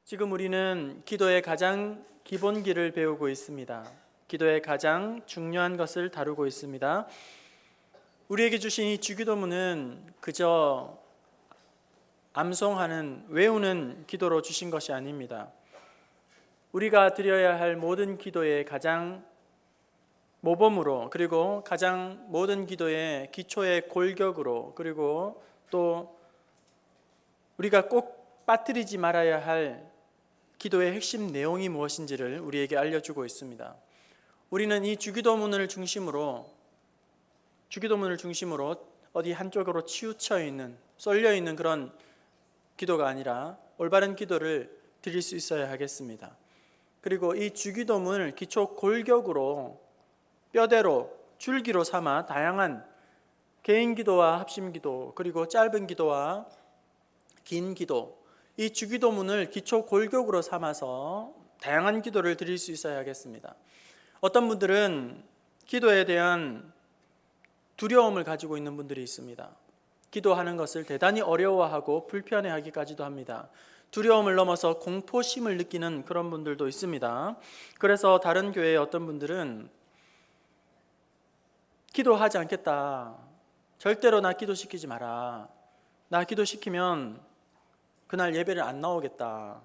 지금 우리는 기도의 가장 기본기를 배우고 있습니다. 기도의 가장 중요한 것을 다루고 있습니다. 우리에게 주신 이 주기도문은 그저 암송하는, 외우는 기도로 주신 것이 아닙니다. 우리가 드려야 할 모든 기도의 가장 모범으로, 그리고 가장 모든 기도의 기초의 골격으로, 그리고 또 우리가 꼭 빠뜨리지 말아야 할 기도의 핵심 내용이 무엇인지를 우리에게 알려주고 있습니다. 우리는 이 주기도문을 중심으로 어디 한쪽으로 치우쳐 있는, 쏠려 있는 그런 기도가 아니라 올바른 기도를 드릴 수 있어야 하겠습니다. 그리고 이 주기도문을 기초 골격으로, 뼈대로, 줄기로 삼아 다양한 개인 기도와 합심 기도, 그리고 짧은 기도와 긴 기도, 이 주기도문을 기초 골격으로 삼아서 다양한 기도를 드릴 수 있어야 하겠습니다. 어떤 분들은 기도에 대한 두려움을 가지고 있는 분들이 있습니다. 기도하는 것을 대단히 어려워하고 불편해하기까지도 합니다. 두려움을 넘어서 공포심을 느끼는 그런 분들도 있습니다. 그래서 다른 교회의 어떤 분들은 기도하지 않겠다, 절대로 나 기도시키지 마라, 나 기도시키면 그날 예배를 안 나오겠다,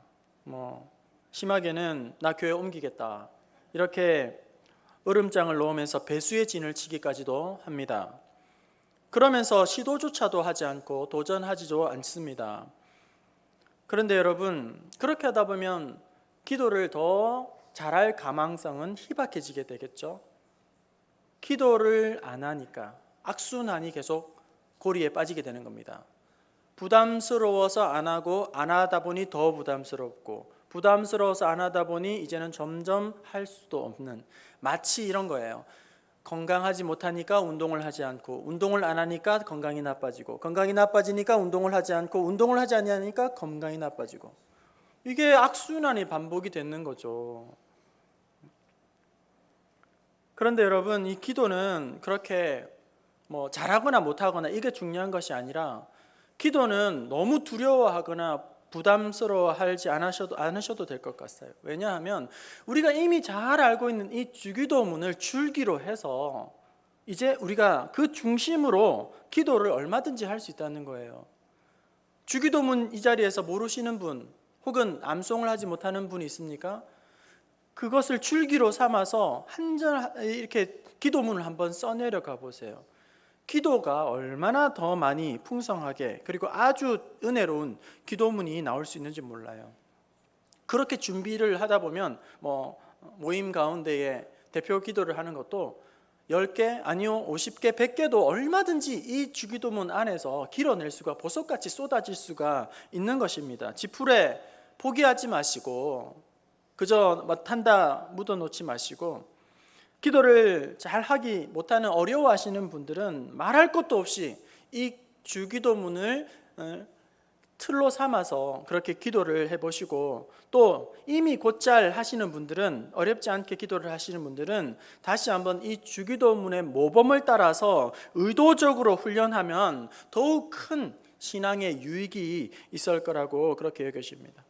심하게는 나 교회 옮기겠다, 이렇게 으름장을 놓으면서 배수의 진을 치기까지도 합니다. 그러면서 시도조차도 하지 않고 도전하지도 않습니다. 그런데 여러분, 그렇게 하다 보면 기도를 더 잘할 가망성은 희박해지게 되겠죠. 기도를 안 하니까 악순환이 계속 고리에 빠지게 되는 겁니다. 부담스러워서 안 하고, 안 하다 보니 더 부담스럽고, 부담스러워서 안 하다 보니 이제는 점점 할 수도 없는, 마치 이런 거예요. 건강하지 못하니까 운동을 하지 않고, 운동을 안 하니까 건강이 나빠지고, 건강이 나빠지니까 운동을 하지 않고, 운동을 하지 않으니까 건강이 나빠지고, 이게 악순환이 반복이 되는 거죠. 그런데 여러분, 이 기도는 그렇게 잘하거나 못하거나 이게 중요한 것이 아니라, 기도는 너무 두려워하거나 부담스러워하지 않으셔도 될 것 같아요. 왜냐하면 우리가 이미 잘 알고 있는 이 주기도문을 줄기로 해서 이제 우리가 그 중심으로 기도를 얼마든지 할 수 있다는 거예요. 주기도문 이 자리에서 모르시는 분, 혹은 암송을 하지 못하는 분이 있습니까? 그것을 줄기로 삼아서 이렇게 기도문을 한번 써내려 가보세요. 기도가 얼마나 더 많이 풍성하게, 그리고 아주 은혜로운 기도문이 나올 수 있는지 몰라요. 그렇게 준비를 하다 보면 모임 가운데에 대표 기도를 하는 것도 10개, 아니요 50개, 100개도 얼마든지 이 주기도문 안에서 길어낼 수가, 보석같이 쏟아질 수가 있는 것입니다. 지풀에 포기하지 마시고, 그저 탄다 묻어놓지 마시고, 기도를 잘 하기 못하는, 어려워하시는 분들은 말할 것도 없이 이 주기도문을 틀로 삼아서 그렇게 기도를 해보시고, 또 이미 곧잘 하시는 분들은, 어렵지 않게 기도를 하시는 분들은 다시 한번 이 주기도문의 모범을 따라서 의도적으로 훈련하면 더욱 큰 신앙의 유익이 있을 거라고 그렇게 여겨집니다.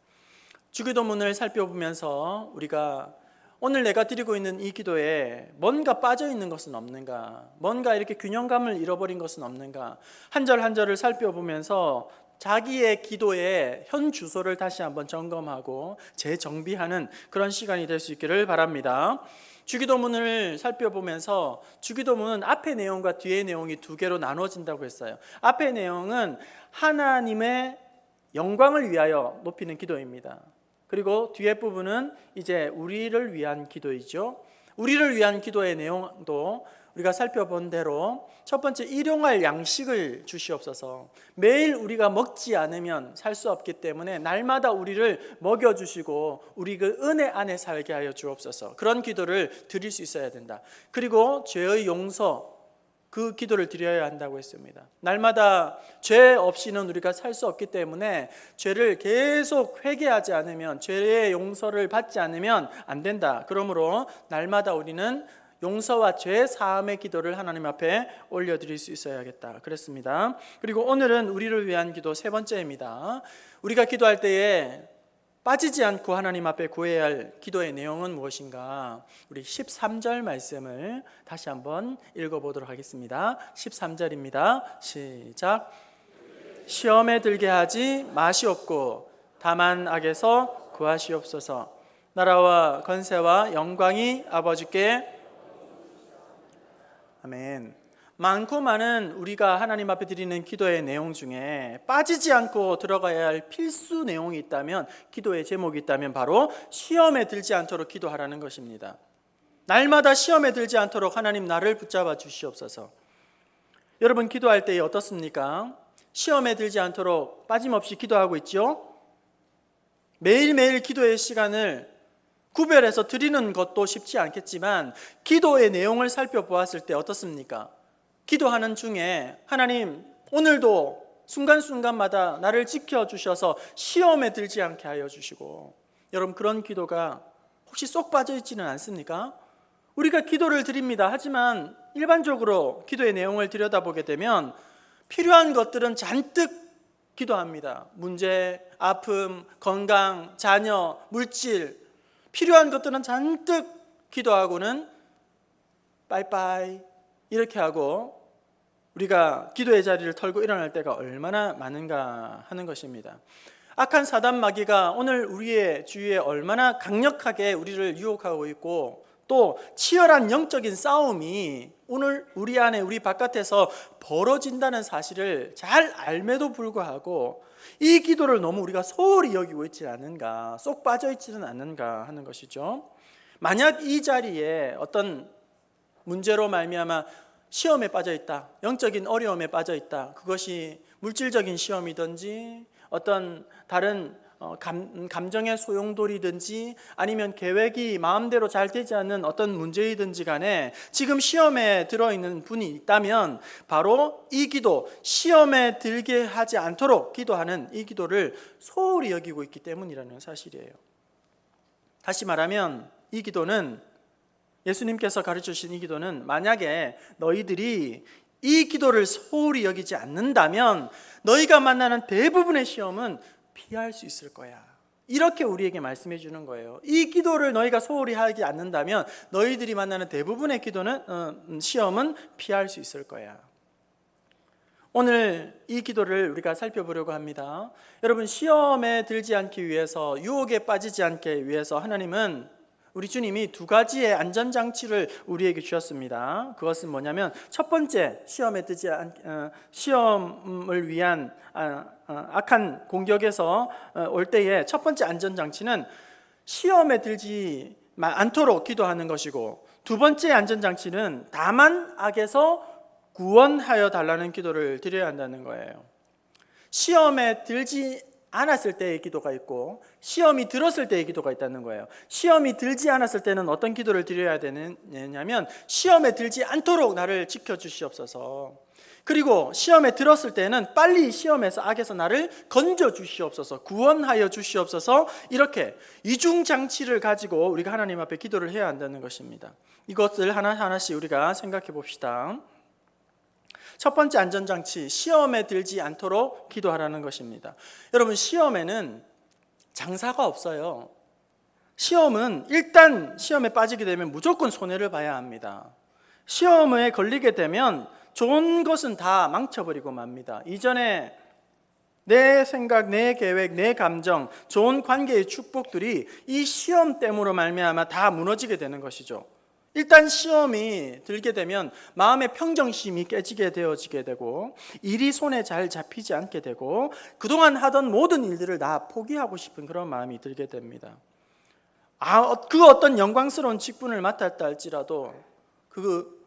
주기도문을 살펴보면서 우리가 오늘 내가 드리고 있는 이 기도에 뭔가 빠져있는 것은 없는가, 뭔가 이렇게 균형감을 잃어버린 것은 없는가, 한 절 한 절을 살펴보면서 자기의 기도의 현 주소를 다시 한번 점검하고 재정비하는 그런 시간이 될 수 있기를 바랍니다. 주기도문을 살펴보면서 주기도문은 앞의 내용과 뒤의 내용이 두 개로 나눠진다고 했어요. 앞의 내용은 하나님의 영광을 위하여 높이는 기도입니다. 그리고 뒤에 부분은 이제 우리를 위한 기도이죠. 우리를 위한 기도의 내용도 우리가 살펴본 대로, 첫 번째, 일용할 양식을 주시옵소서. 매일 우리가 먹지 않으면 살 수 없기 때문에 날마다 우리를 먹여주시고 우리 그 은혜 안에 살게 하여 주옵소서. 그런 기도를 드릴 수 있어야 된다. 그리고 죄의 용서, 그 기도를 드려야 한다고 했습니다. 날마다 죄 없이는 우리가 살 수 없기 때문에 죄를 계속 회개하지 않으면, 죄의 용서를 받지 않으면 안 된다. 그러므로 날마다 우리는 용서와 죄 사함의 기도를 하나님 앞에 올려드릴 수 있어야겠다 그랬습니다. 그리고 오늘은 우리를 위한 기도 세 번째입니다. 우리가 기도할 때에 빠지지 않고 하나님 앞에 구해야 할 기도의 내용은 무엇인가? 우리 13절 말씀을 다시 한번 읽어보도록 하겠습니다. 13절입니다. 시작. 시험에 들게 하지 마시옵고 다만 악에서 구하시옵소서. 나라와 권세와 영광이 아버지께. 아멘. 많고 많은 우리가 하나님 앞에 드리는 기도의 내용 중에 빠지지 않고 들어가야 할 필수 내용이 있다면, 기도의 제목이 있다면 바로 시험에 들지 않도록 기도하라는 것입니다. 날마다 시험에 들지 않도록 하나님 나를 붙잡아 주시옵소서. 여러분 기도할 때 어떻습니까? 시험에 들지 않도록 빠짐없이 기도하고 있죠? 매일매일 기도의 시간을 구별해서 드리는 것도 쉽지 않겠지만 기도의 내용을 살펴보았을 때 어떻습니까? 기도하는 중에 하나님 오늘도 순간순간마다 나를 지켜주셔서 시험에 들지 않게 하여 주시고, 여러분 그런 기도가 혹시 쏙 빠져있지는 않습니까? 우리가 기도를 드립니다. 하지만 일반적으로 기도의 내용을 들여다보게 되면 필요한 것들은 잔뜩 기도합니다. 문제, 아픔, 건강, 자녀, 물질, 필요한 것들은 잔뜩 기도하고는 빠이빠이 이렇게 하고 우리가 기도의 자리를 털고 일어날 때가 얼마나 많은가 하는 것입니다. 악한 사단 마귀가 오늘 우리의 주위에 얼마나 강력하게 우리를 유혹하고 있고, 또 치열한 영적인 싸움이 오늘 우리 안에 우리 바깥에서 벌어진다는 사실을 잘 알매도 불구하고 이 기도를 너무 우리가 소홀히 여기고 있지 않은가, 쏙 빠져 있지는 않은가 하는 것이죠. 만약 이 자리에 어떤 문제로 말미암아 시험에 빠져 있다, 영적인 어려움에 빠져 있다, 그것이 물질적인 시험이든지 어떤 다른 감정의 소용돌이든지 아니면 계획이 마음대로 잘 되지 않는 어떤 문제이든지 간에 지금 시험에 들어있는 분이 있다면 바로 이 기도, 시험에 들게 하지 않도록 기도하는 이 기도를 소홀히 여기고 있기 때문이라는 사실이에요. 다시 말하면 이 기도는, 예수님께서 가르쳐주신 이 기도는, 만약에 너희들이 이 기도를 소홀히 여기지 않는다면 너희가 만나는 대부분의 시험은 피할 수 있을 거야, 이렇게 우리에게 말씀해 주는 거예요. 이 기도를 너희가 소홀히 하지 않는다면 너희들이 만나는 대부분의 시험은 피할 수 있을 거야. 오늘 이 기도를 우리가 살펴보려고 합니다. 여러분, 시험에 들지 않기 위해서, 유혹에 빠지지 않기 위해서 하나님은, 우리 주님이 두 가지의 안전장치를 우리에게 주셨습니다. 그것은 뭐냐면, 첫 번째, 시험을 위한 악한 공격에서 올 때의 첫 번째 안전장치는 시험에 들지 않도록 기도하는 것이고, 두 번째 안전장치는 다만 악에서 구원하여 달라는 기도를 드려야 한다는 거예요. 시험에 들지 않았을 때의 기도가 있고 시험이 들었을 때의 기도가 있다는 거예요. 시험이 들지 않았을 때는 어떤 기도를 드려야 되느냐면, 시험에 들지 않도록 나를 지켜주시옵소서. 그리고 시험에 들었을 때는 빨리 시험에서, 악에서 나를 건져 주시옵소서, 구원하여 주시옵소서, 이렇게 이중장치를 가지고 우리가 하나님 앞에 기도를 해야 한다는 것입니다. 이것을 하나하나씩 우리가 생각해 봅시다. 첫 번째 안전장치, 시험에 들지 않도록 기도하라는 것입니다. 여러분, 시험에는 장사가 없어요. 시험은 일단 시험에 빠지게 되면 무조건 손해를 봐야 합니다. 시험에 걸리게 되면 좋은 것은 다 망쳐버리고 맙니다. 이전에 내 생각, 내 계획, 내 감정, 좋은 관계의 축복들이 이 시험 때문에 말미암아 다 무너지게 되는 것이죠. 일단 시험이 들게 되면 마음의 평정심이 깨지게 되어지게 되고, 일이 손에 잘 잡히지 않게 되고, 그동안 하던 모든 일들을 다 포기하고 싶은 그런 마음이 들게 됩니다. 그 어떤 영광스러운 직분을 맡았다 할지라도, 그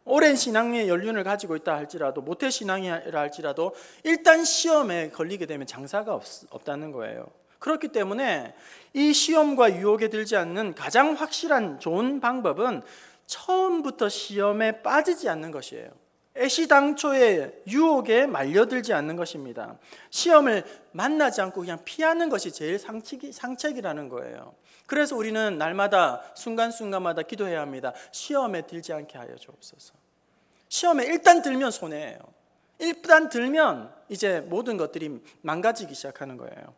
오랜 신앙의 연륜을 가지고 있다 할지라도, 모태신앙이라 할지라도 일단 시험에 걸리게 되면 장사가 없다는 거예요. 그렇기 때문에 이 시험과 유혹에 들지 않는 가장 확실한 좋은 방법은 처음부터 시험에 빠지지 않는 것이에요. 애시당초에 유혹에 말려들지 않는 것입니다. 시험을 만나지 않고 그냥 피하는 것이 제일 상책이라는 거예요. 그래서 우리는 날마다 순간순간마다 기도해야 합니다. 시험에 들지 않게 하여 주옵소서. 시험에 일단 들면 손해예요. 일단 들면 이제 모든 것들이 망가지기 시작하는 거예요.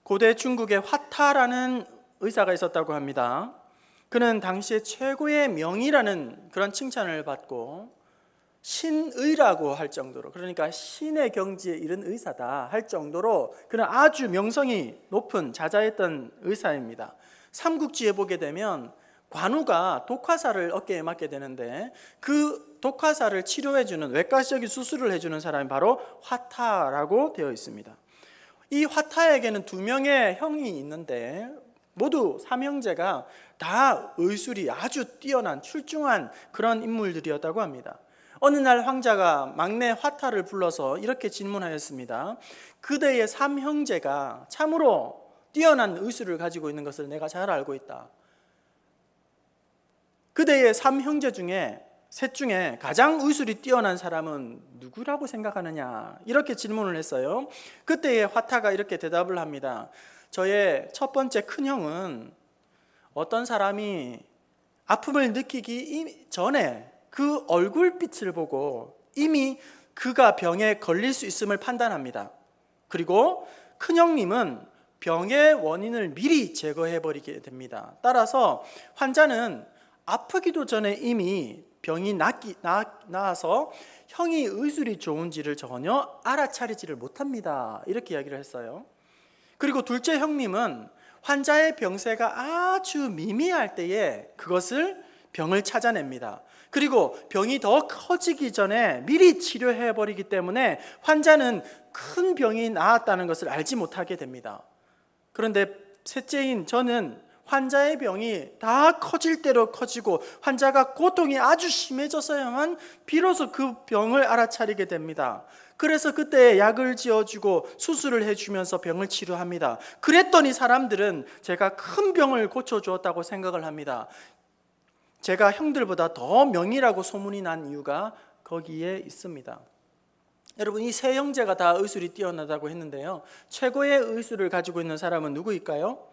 고대 중국에 화타라는 의사가 있었다고 합니다. 그는 당시에 최고의 명의라는 그런 칭찬을 받고 신의라고 할 정도로, 그러니까 신의 경지에 이른 의사다 할 정도로 그는 아주 명성이 높은 자자했던 의사입니다. 삼국지에 보게 되면 관우가 독화살을 어깨에 맞게 되는데 그 독화살을 치료해주는 외과적인 수술을 해주는 사람이 바로 화타라고 되어 있습니다. 이 화타에게는 2명의 형이 있는데 모두 3형제가 다 의술이 아주 뛰어난 출중한 그런 인물들이었다고 합니다. 어느 날 황자가 막내 화타를 불러서 이렇게 질문하였습니다. 그대의 3형제가 참으로 뛰어난 의술을 가지고 있는 것을 내가 잘 알고 있다. 그대의 3형제 중에 셋 중에 가장 의술이 뛰어난 사람은 누구라고 생각하느냐? 이렇게 질문을 했어요. 그때의 화타가 이렇게 대답을 합니다. 저의 첫 번째 큰형은 어떤 사람이 아픔을 느끼기 전에 그 얼굴빛을 보고 이미 그가 병에 걸릴 수 있음을 판단합니다. 그리고 큰형님은 병의 원인을 미리 제거해버리게 됩니다. 따라서 환자는 아프기도 전에 이미 병이 나아서 형이 의술이 좋은지를 전혀 알아차리지를 못합니다. 이렇게 이야기를 했어요. 그리고 둘째 형님은 환자의 병세가 아주 미미할 때에 그것을 병을 찾아냅니다. 그리고 병이 더 커지기 전에 미리 치료해버리기 때문에 환자는 큰 병이 나았다는 것을 알지 못하게 됩니다. 그런데 셋째인 저는 환자의 병이 다 커질 대로 커지고 환자가 고통이 아주 심해져서야만 비로소 그 병을 알아차리게 됩니다. 그래서 그때 약을 지어주고 수술을 해주면서 병을 치료합니다. 그랬더니 사람들은 제가 큰 병을 고쳐주었다고 생각을 합니다. 제가 형들보다 더 명의라고 소문이 난 이유가 거기에 있습니다. 여러분, 이 세 형제가 다 의술이 뛰어나다고 했는데요, 최고의 의술을 가지고 있는 사람은 누구일까요?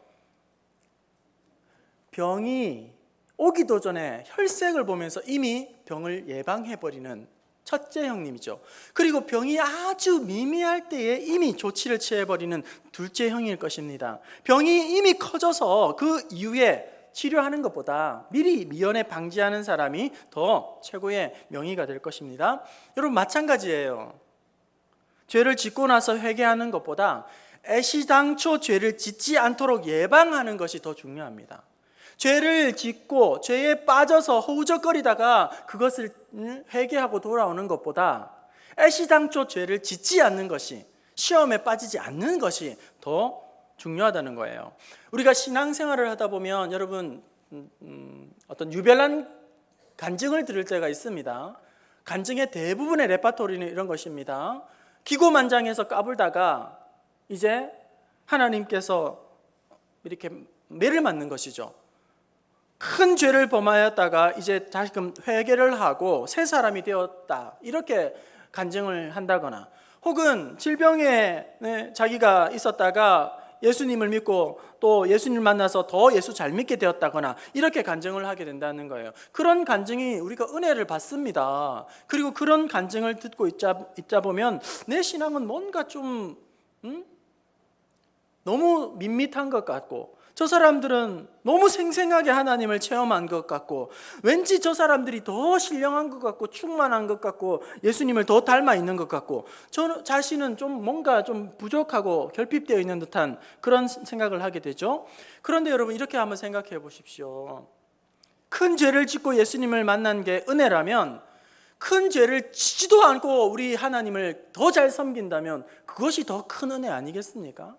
병이 오기도 전에 혈색을 보면서 이미 병을 예방해버리는 첫째 형님이죠. 그리고 병이 아주 미미할 때에 이미 조치를 취해버리는 둘째 형일 것입니다. 병이 이미 커져서 그 이후에 치료하는 것보다 미리 미연에 방지하는 사람이 더 최고의 명의가 될 것입니다. 여러분, 마찬가지예요. 죄를 짓고 나서 회개하는 것보다 애시당초 죄를 짓지 않도록 예방하는 것이 더 중요합니다. 죄를 짓고 죄에 빠져서 허우적거리다가 그것을 회개하고 돌아오는 것보다 애시당초 죄를 짓지 않는 것이, 시험에 빠지지 않는 것이 더 중요하다는 거예요. 우리가 신앙생활을 하다 보면 여러분 어떤 유별난 간증을 들을 때가 있습니다. 간증의 대부분의 레파토리는 이런 것입니다. 기고만장해서 까불다가 이제 하나님께서 이렇게 매를 맞는 것이죠. 큰 죄를 범하였다가 이제 다시금 회개를 하고 새 사람이 되었다, 이렇게 간증을 한다거나, 혹은 질병에 자기가 있었다가 예수님을 믿고 또 예수님을 만나서 더 예수 잘 믿게 되었다거나 이렇게 간증을 하게 된다는 거예요. 그런 간증이 우리가 은혜를 받습니다. 그리고 그런 간증을 듣고 있자 보면 내 신앙은 뭔가 좀 너무 밋밋한 것 같고, 저 사람들은 너무 생생하게 하나님을 체험한 것 같고, 왠지 저 사람들이 더 신령한 것 같고 충만한 것 같고 예수님을 더 닮아 있는 것 같고, 저 자신은 좀 뭔가 좀 부족하고 결핍되어 있는 듯한 그런 생각을 하게 되죠. 그런데 여러분, 이렇게 한번 생각해 보십시오. 큰 죄를 짓고 예수님을 만난 게 은혜라면, 큰 죄를 짓지도 않고 우리 하나님을 더 잘 섬긴다면 그것이 더 큰 은혜 아니겠습니까?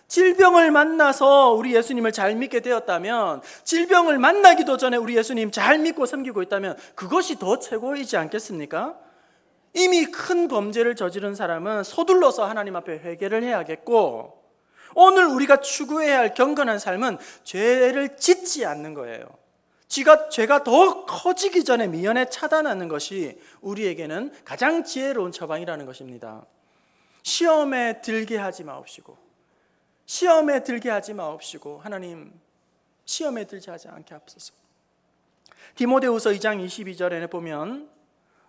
질병을 만나서 우리 예수님을 잘 믿게 되었다면, 질병을 만나기도 전에 우리 예수님 잘 믿고 섬기고 있다면 그것이 더 최고이지 않겠습니까? 이미 큰 범죄를 저지른 사람은 서둘러서 하나님 앞에 회개를 해야겠고, 오늘 우리가 추구해야 할 경건한 삶은 죄를 짓지 않는 거예요. 죄가 더 커지기 전에 미연에 차단하는 것이 우리에게는 가장 지혜로운 처방이라는 것입니다. 시험에 들게 하지 마옵시고, 시험에 들게 하지 마옵시고, 하나님 시험에 들지 하지 않게 하옵소서. 디모데후서 2장 22절에 보면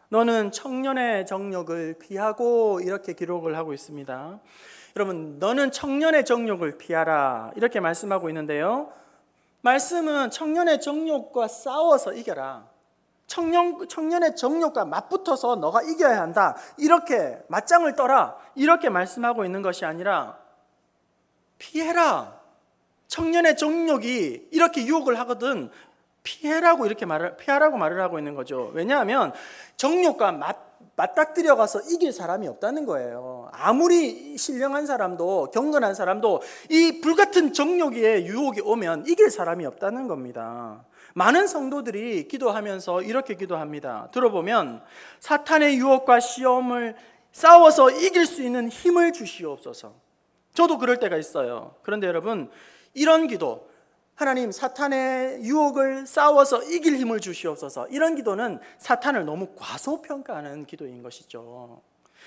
너는 청년의 정력을 귀하고 이렇게 기록을 하고 있습니다. 여러분, 너는 청년의 정욕을 피하라 이렇게 말씀하고 있는데요, 말씀은 청년의 정욕과 싸워서 이겨라, 청년의 정욕과 맞붙어서 너가 이겨야 한다, 이렇게 맞짱을 떠라 이렇게 말씀하고 있는 것이 아니라 피해라. 청년의 정욕이 이렇게 유혹을 하거든 피하라고 말을 하고 있는 거죠. 왜냐하면 정욕과 맞닥뜨려 가서 이길 사람이 없다는 거예요. 아무리 신령한 사람도, 경건한 사람도 이 불같은 정욕의 유혹이 오면 이길 사람이 없다는 겁니다. 많은 성도들이 기도하면서 이렇게 기도합니다. 들어보면 사탄의 유혹과 시험을 싸워서 이길 수 있는 힘을 주시옵소서. 저도 그럴 때가 있어요. 그런데 여러분, 이런 기도, 하나님 사탄의 유혹을 싸워서 이길 힘을 주시옵소서, 이런 기도는 사탄을 너무 과소평가하는 기도인 것이죠.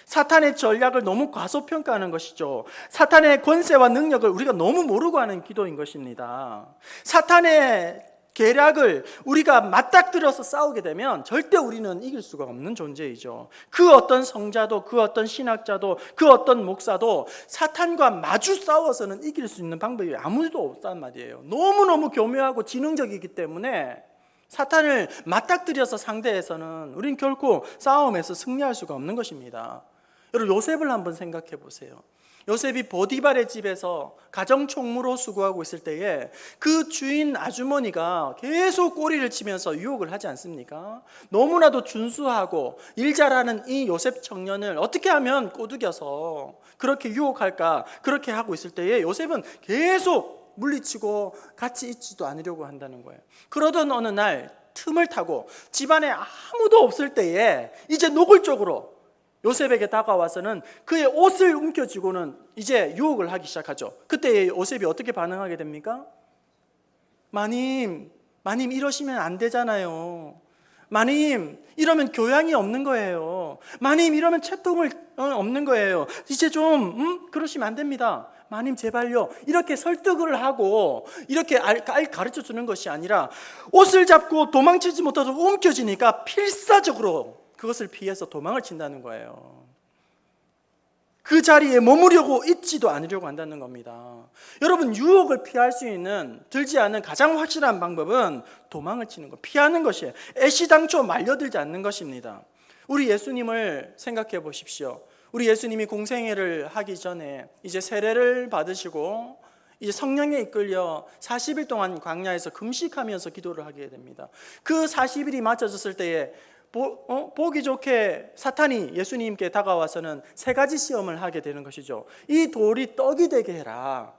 사탄의 전략을 너무 과소평가하는 것이죠. 사탄의 권세와 능력을 우리가 너무 모르고 하는 기도인 것입니다. 사탄의 계략을 우리가 맞닥뜨려서 싸우게 되면 절대 우리는 이길 수가 없는 존재이죠. 그 어떤 성자도, 그 어떤 신학자도, 그 어떤 목사도 사탄과 마주 싸워서는 이길 수 있는 방법이 아무도 없단 말이에요. 너무너무 교묘하고 지능적이기 때문에 사탄을 맞닥뜨려서 상대해서는 우린 결코 싸움에서 승리할 수가 없는 것입니다. 여러분, 요셉을 한번 생각해 보세요. 요셉이 보디발의 집에서 가정총무로 수고하고 있을 때에 그 주인 아주머니가 계속 꼬리를 치면서 유혹을 하지 않습니까? 너무나도 준수하고 일 잘하는 이 요셉 청년을 어떻게 하면 꼬드겨서 그렇게 유혹할까, 그렇게 하고 있을 때에 요셉은 계속 물리치고 같이 있지도 않으려고 한다는 거예요. 그러던 어느 날 틈을 타고 집안에 아무도 없을 때에 이제 노골적으로 요셉에게 다가와서는 그의 옷을 움켜쥐고는 이제 유혹을 하기 시작하죠. 그때 요셉이 어떻게 반응하게 됩니까? 마님 이러시면 안 되잖아요. 마님 이러면 교양이 없는 거예요. 마님 이러면 채통을 없는 거예요. 이제 좀 그러시면 안 됩니다. 마님 제발요. 이렇게 설득을 하고 이렇게 가르쳐 주는 것이 아니라 옷을 잡고 도망치지 못해서 움켜쥐니까 필사적으로 그것을 피해서 도망을 친다는 거예요. 그 자리에 머무려고 있지도 않으려고 한다는 겁니다. 여러분, 유혹을 피할 수 있는, 들지 않는 가장 확실한 방법은 도망을 치는 것, 피하는 것이에요. 애시당초 말려들지 않는 것입니다. 우리 예수님을 생각해 보십시오. 우리 예수님이 공생애를 하기 전에 이제 세례를 받으시고 이제 성령에 이끌려 40일 동안 광야에서 금식하면서 기도를 하게 됩니다. 그 40일이 맞춰졌을 때에 보기 좋게 사탄이 예수님께 다가와서는 세 가지 시험을 하게 되는 것이죠. 이 돌이 떡이 되게 해라.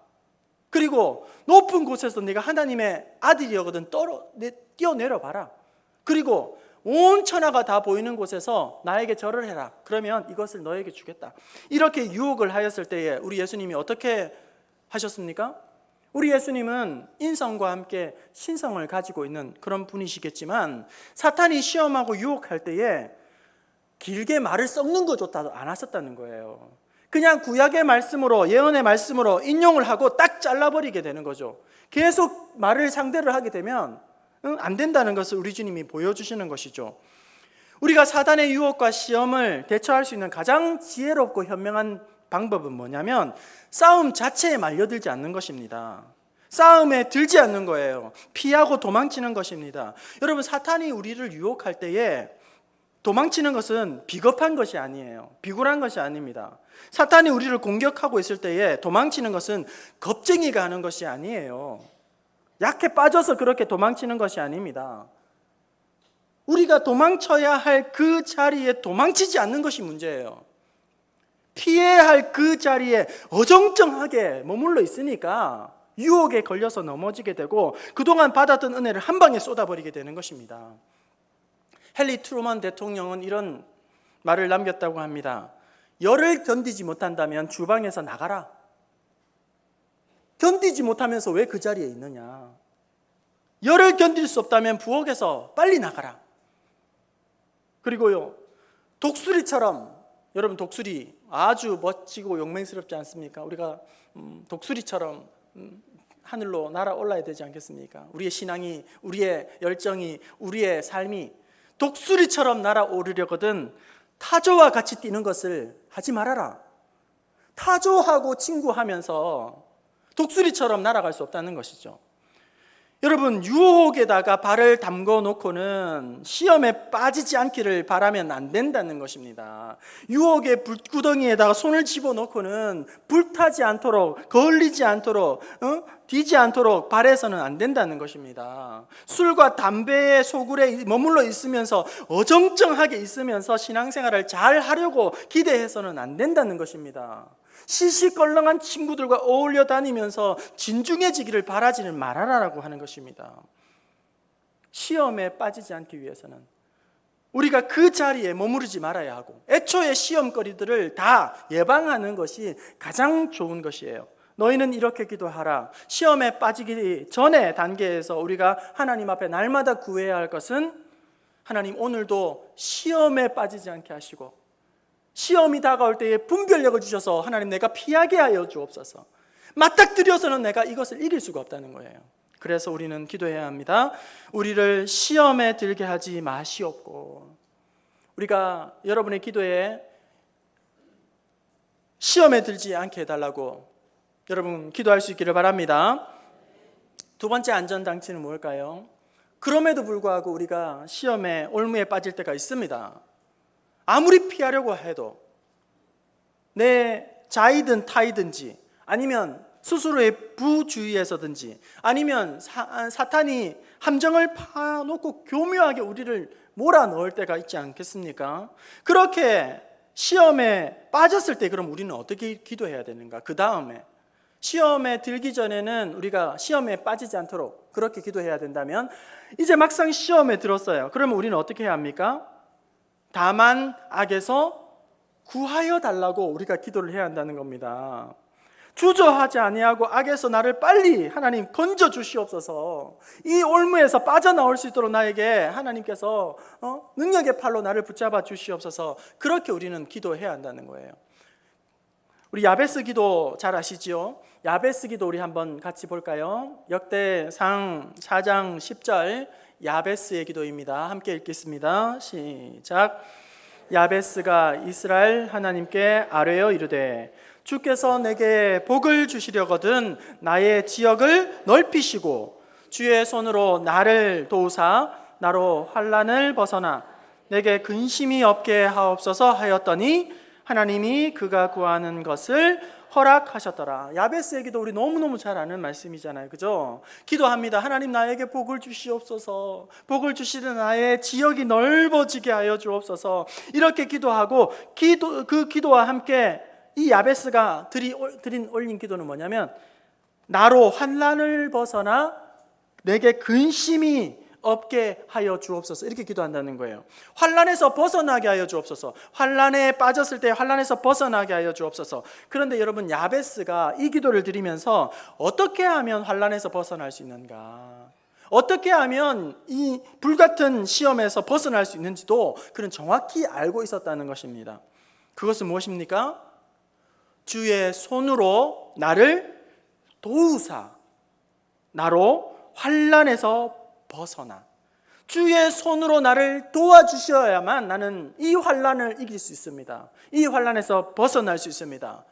그리고 높은 곳에서 네가 하나님의 아들이거든 뛰어내려 봐라. 그리고 온 천하가 다 보이는 곳에서 나에게 절을 해라. 그러면 이것을 너에게 주겠다. 이렇게 유혹을 하였을 때에 우리 예수님이 어떻게 하셨습니까? 우리 예수님은 인성과 함께 신성을 가지고 있는 그런 분이시겠지만 사탄이 시험하고 유혹할 때에 길게 말을 썩는 것조차도 안 하셨다는 거예요. 그냥 구약의 말씀으로, 예언의 말씀으로 인용을 하고 딱 잘라버리게 되는 거죠. 계속 말을 상대를 하게 되면 안 된다는 것을 우리 주님이 보여주시는 것이죠. 우리가 사단의 유혹과 시험을 대처할 수 있는 가장 지혜롭고 현명한 방법은 뭐냐면 싸움 자체에 말려들지 않는 것입니다. 싸움에 들지 않는 거예요. 피하고 도망치는 것입니다. 여러분, 사탄이 우리를 유혹할 때에 도망치는 것은 비겁한 것이 아니에요. 비굴한 것이 아닙니다. 사탄이 우리를 공격하고 있을 때에 도망치는 것은 겁쟁이가 하는 것이 아니에요. 약해 빠져서 그렇게 도망치는 것이 아닙니다. 우리가 도망쳐야 할 그 자리에 도망치지 않는 것이 문제예요. 피해야 할 그 자리에 어정쩡하게 머물러 있으니까 유혹에 걸려서 넘어지게 되고 그동안 받았던 은혜를 한 방에 쏟아버리게 되는 것입니다. 헨리 트루먼 대통령은 이런 말을 남겼다고 합니다. 열을 견디지 못한다면 주방에서 나가라. 견디지 못하면서 왜 그 자리에 있느냐. 열을 견딜 수 없다면 부엌에서 빨리 나가라. 그리고요, 독수리처럼, 여러분 독수리 아주 멋지고 용맹스럽지 않습니까? 우리가 독수리처럼 하늘로 날아올라야 되지 않겠습니까? 우리의 신앙이, 우리의 열정이, 우리의 삶이 독수리처럼 날아오르려거든 타조와 같이 뛰는 것을 하지 말아라. 타조하고 친구하면서 독수리처럼 날아갈 수 없다는 것이죠. 여러분, 유혹에다가 발을 담궈 놓고는 시험에 빠지지 않기를 바라면 안 된다는 것입니다. 유혹의 불구덩이에다가 손을 집어넣고는 불타지 않도록, 걸리지 않도록, 뒤지 않도록 발해서는 안 된다는 것입니다. 술과 담배의 소굴에 머물러 있으면서 어정쩡하게 있으면서 신앙생활을 잘 하려고 기대해서는 안 된다는 것입니다. 시시껄렁한 친구들과 어울려 다니면서 진중해지기를 바라지는 말아라라고 하는 것입니다. 시험에 빠지지 않기 위해서는 우리가 그 자리에 머무르지 말아야 하고, 애초에 시험거리들을 다 예방하는 것이 가장 좋은 것이에요. 너희는 이렇게 기도하라. 시험에 빠지기 전에 단계에서 우리가 하나님 앞에 날마다 구해야 할 것은, 하나님 오늘도 시험에 빠지지 않게 하시고 시험이 다가올 때에 분별력을 주셔서 하나님 내가 피하게 하여 주옵소서. 맞닥뜨려서는 내가 이것을 이길 수가 없다는 거예요. 그래서 우리는 기도해야 합니다. 우리를 시험에 들게 하지 마시옵고, 우리가 여러분의 기도에 시험에 들지 않게 해달라고 여러분 기도할 수 있기를 바랍니다. 두 번째 안전장치는 뭘까요? 그럼에도 불구하고 우리가 시험에 올무에 빠질 때가 있습니다. 아무리 피하려고 해도 내 자이든 타이든지, 아니면 스스로의 부주의에서든지, 아니면 사탄이 함정을 파놓고 교묘하게 우리를 몰아넣을 때가 있지 않겠습니까? 그렇게 시험에 빠졌을 때 그럼 우리는 어떻게 기도해야 되는가? 그 다음에 시험에 들기 전에는 우리가 시험에 빠지지 않도록 그렇게 기도해야 된다면, 이제 막상 시험에 들었어요. 그러면 우리는 어떻게 해야 합니까? 다만 악에서 구하여 달라고 우리가 기도를 해야 한다는 겁니다. 주저하지 아니하고 악에서 나를 빨리 하나님 건져 주시옵소서. 이 올무에서 빠져나올 수 있도록 나에게 하나님께서 능력의 팔로 나를 붙잡아 주시옵소서. 그렇게 우리는 기도해야 한다는 거예요. 우리 야베스 기도 잘 아시지요? 야베스 기도 우리 한번 같이 볼까요? 역대상 4장 10절 야베스의 기도입니다. 함께 읽겠습니다. 시작. 야베스가 이스라엘 하나님께 아뢰어 이르되, 주께서 내게 복을 주시려거든 나의 지역을 넓히시고 주의 손으로 나를 도우사 나로 환난을 벗어나 내게 근심이 없게 하옵소서 하였더니 하나님이 그가 구하는 것을 허락하셨더라. 야베스의 기도 우리 너무너무 잘 아는 말씀이잖아요, 그죠? 기도합니다. 하나님 나에게 복을 주시옵소서. 복을 주시는 나의 지역이 넓어지게 하여 주옵소서. 이렇게 기도하고 그 기도와 함께 이 야베스가 올린 기도는 뭐냐면, 나로 환난을 벗어나 내게 근심이 없게 하여 주옵소서. 이렇게 기도한다는 거예요. 환난에서 벗어나게 하여 주옵소서. 환난에 빠졌을 때 환난에서 벗어나게 하여 주옵소서. 그런데 여러분, 야베스가 이 기도를 드리면서 어떻게 하면 환난에서 벗어날 수 있는가, 어떻게 하면 이 불같은 시험에서 벗어날 수 있는지도 그는 정확히 알고 있었다는 것입니다. 그것은 무엇입니까? 주의 손으로 나를 도우사 나로 환난에서 벗어나, 주의 손으로 나를 도와주셔야만 나는 이 환난을 이길 수 있습니다. 이 환난에서 벗어날 수 있습니다.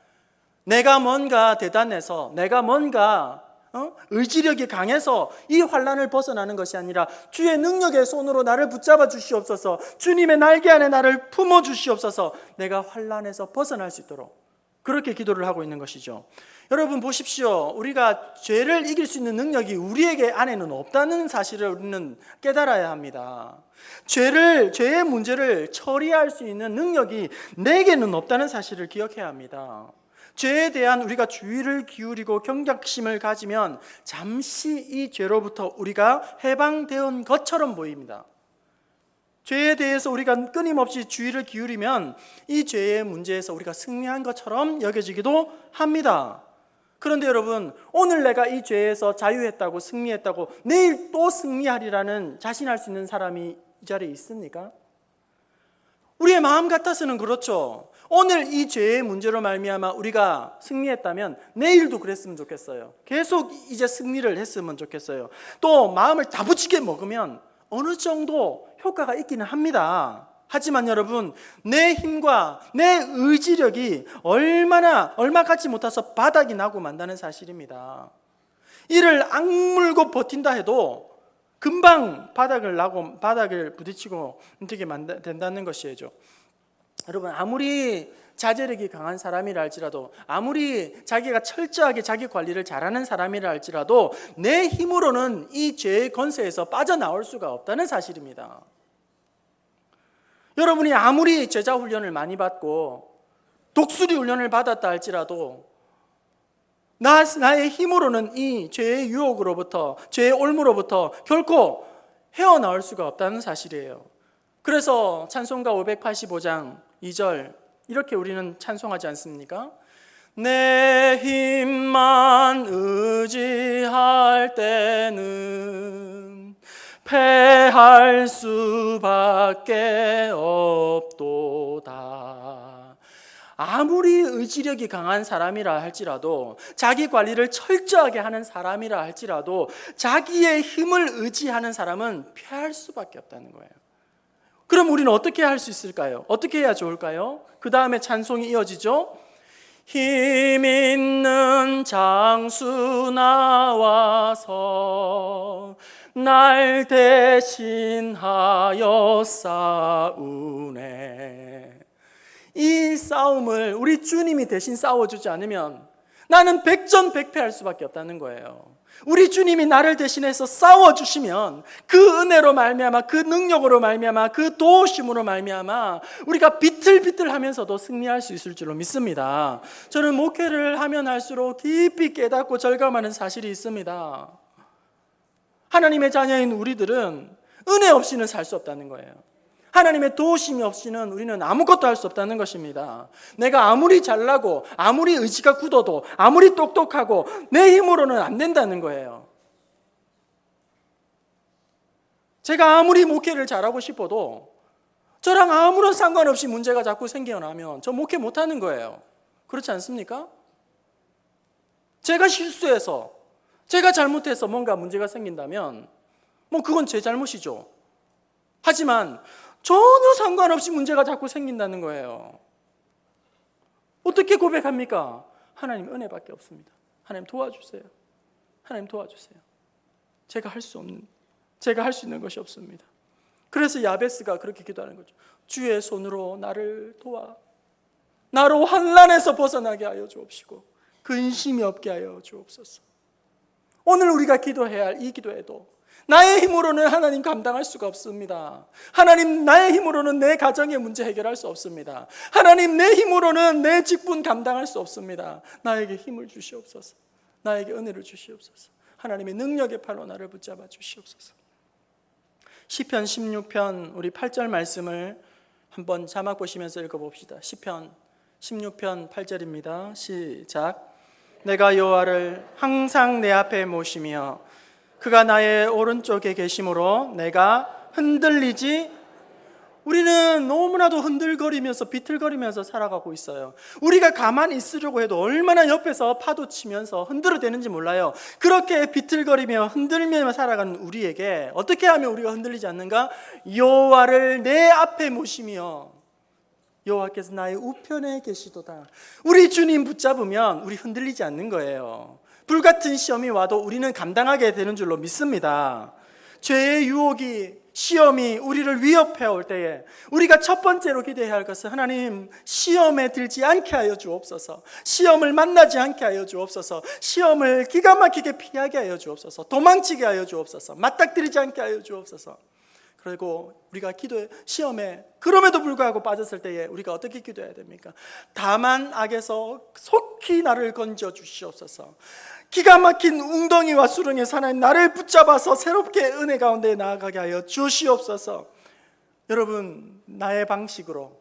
내가 뭔가 대단해서, 내가 뭔가 의지력이 강해서 이 환난을 벗어나는 것이 아니라 주의 능력의 손으로 나를 붙잡아 주시옵소서. 주님의 날개 안에 나를 품어 주시옵소서. 내가 환난에서 벗어날 수 있도록 그렇게 기도를 하고 있는 것이죠. 여러분 보십시오. 우리가 죄를 이길 수 있는 능력이 우리에게 안에는 없다는 사실을 우리는 깨달아야 합니다. 죄의 문제를 처리할 수 있는 능력이 내게는 없다는 사실을 기억해야 합니다. 죄에 대한 우리가 주의를 기울이고 경각심을 가지면 잠시 이 죄로부터 우리가 해방된 것처럼 보입니다. 죄에 대해서 우리가 끊임없이 주의를 기울이면 이 죄의 문제에서 우리가 승리한 것처럼 여겨지기도 합니다. 그런데 여러분, 오늘 내가 이 죄에서 자유했다고, 승리했다고 내일 또 승리하리라는 자신할 수 있는 사람이 이 자리에 있습니까? 우리의 마음 같아서는 그렇죠. 오늘 이 죄의 문제로 말미암아 우리가 승리했다면 내일도 그랬으면 좋겠어요. 계속 이제 승리를 했으면 좋겠어요. 또 마음을 다부치게 먹으면 어느 정도 효과가 있기는 합니다. 하지만 여러분, 내 힘과 내 의지력이 얼마 갖지 못해서 바닥이 나고 만다는 사실입니다. 이를 악물고 버틴다 해도 금방 바닥을 부딪히고 어떻게 된다는 것이죠. 여러분, 아무리 자제력이 강한 사람이라 할지라도, 아무리 자기가 철저하게 자기 관리를 잘하는 사람이라 할지라도 내 힘으로는 이 죄의 권세에서 빠져나올 수가 없다는 사실입니다. 여러분이 아무리 제자 훈련을 많이 받고 독수리 훈련을 받았다 할지라도 나의 힘으로는 이 죄의 유혹으로부터, 죄의 올무로부터 결코 헤어나올 수가 없다는 사실이에요. 그래서 찬송가 585장 2절 이렇게 우리는 찬송하지 않습니까? 내 힘만 의지할 때는 패할 수밖에 없도다. 아무리 의지력이 강한 사람이라 할지라도, 자기 관리를 철저하게 하는 사람이라 할지라도 자기의 힘을 의지하는 사람은 패할 수밖에 없다는 거예요. 그럼 우리는 어떻게 할 수 있을까요? 어떻게 해야 좋을까요? 그 다음에 찬송이 이어지죠. 힘 있는 장수 나와서 날 대신하여 싸우네. 이 싸움을 우리 주님이 대신 싸워주지 않으면 나는 백전백패할 수밖에 없다는 거예요. 우리 주님이 나를 대신해서 싸워주시면 그 은혜로 말미암아, 그 능력으로 말미암아, 그 도우심으로 말미암아 우리가 비틀비틀하면서도 승리할 수 있을 줄로 믿습니다. 저는 목회를 하면 할수록 깊이 깨닫고 절감하는 사실이 있습니다. 하나님의 자녀인 우리들은 은혜 없이는 살 수 없다는 거예요. 하나님의 도우심이 없이는 우리는 아무것도 할 수 없다는 것입니다. 내가 아무리 잘나고 아무리 의지가 굳어도 아무리 똑똑하고 내 힘으로는 안 된다는 거예요. 제가 아무리 목회를 잘하고 싶어도 저랑 아무런 상관없이 문제가 자꾸 생겨나면 저 목회 못하는 거예요. 그렇지 않습니까? 제가 실수해서, 제가 잘못해서 뭔가 문제가 생긴다면 그건 제 잘못이죠. 하지만 전혀 상관없이 문제가 자꾸 생긴다는 거예요. 어떻게 고백합니까? 하나님 은혜밖에 없습니다. 하나님 도와주세요. 하나님 도와주세요. 제가 할 수 있는 것이 없습니다. 그래서 야베스가 그렇게 기도하는 거죠. 주의 손으로 나를 도와 나로 환난에서 벗어나게 하여 주옵시고 근심이 없게 하여 주옵소서. 오늘 우리가 기도해야 할 이 기도에도 나의 힘으로는 하나님 감당할 수가 없습니다. 하나님, 나의 힘으로는 내 가정의 문제 해결할 수 없습니다. 하나님, 내 힘으로는 내 직분 감당할 수 없습니다. 나에게 힘을 주시옵소서. 나에게 은혜를 주시옵소서. 하나님의 능력의 팔로 나를 붙잡아 주시옵소서. 시편 16편 우리 8절 말씀을 한번 자막 보시면서 읽어봅시다. 시편 16편 8절입니다. 시작. 내가 여호와를 항상 내 앞에 모시며 그가 나의 오른쪽에 계심으로 내가 흔들리지. 우리는 너무나도 흔들거리면서 비틀거리면서 살아가고 있어요. 우리가 가만히 있으려고 해도 얼마나 옆에서 파도 치면서 흔들어대는지 몰라요. 그렇게 비틀거리며 흔들며 살아가는 우리에게 어떻게 하면 우리가 흔들리지 않는가? 여호와를 내 앞에 모시며 여호와께서 나의 우편에 계시도다. 우리 주님 붙잡으면 우리 흔들리지 않는 거예요. 불같은 시험이 와도 우리는 감당하게 되는 줄로 믿습니다. 죄의 유혹이, 시험이 우리를 위협해 올 때에 우리가 첫 번째로 기도해야 할 것은 하나님, 시험에 들지 않게 하여 주옵소서. 시험을 만나지 않게 하여 주옵소서. 시험을 기가 막히게 피하게 하여 주옵소서. 도망치게 하여 주옵소서. 맞닥뜨리지 않게 하여 주옵소서. 그리고 우리가 시험에 그럼에도 불구하고 빠졌을 때에 우리가 어떻게 기도해야 됩니까? 다만 악에서 속히 나를 건져 주시옵소서. 기가 막힌 웅덩이와 수렁에서 하나님 나를 붙잡아서 새롭게 은혜 가운데 나아가게 하여 주시옵소서. 여러분, 나의 방식으로,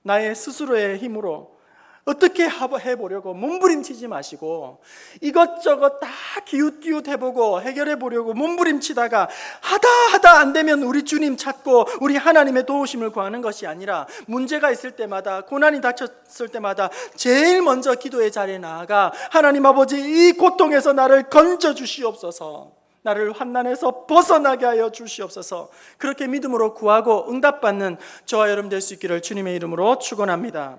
나의 스스로의 힘으로 어떻게 해보려고 몸부림치지 마시고 이것저것 다 기웃기웃 해보고 해결해보려고 몸부림치다가 하다 안 되면 우리 주님 찾고 우리 하나님의 도우심을 구하는 것이 아니라 문제가 있을 때마다, 고난이 닥쳤을 때마다 제일 먼저 기도의 자리에 나아가 하나님 아버지, 이 고통에서 나를 건져 주시옵소서. 나를 환난에서 벗어나게 하여 주시옵소서. 그렇게 믿음으로 구하고 응답받는 저와 여러분 될 수 있기를 주님의 이름으로 축원합니다.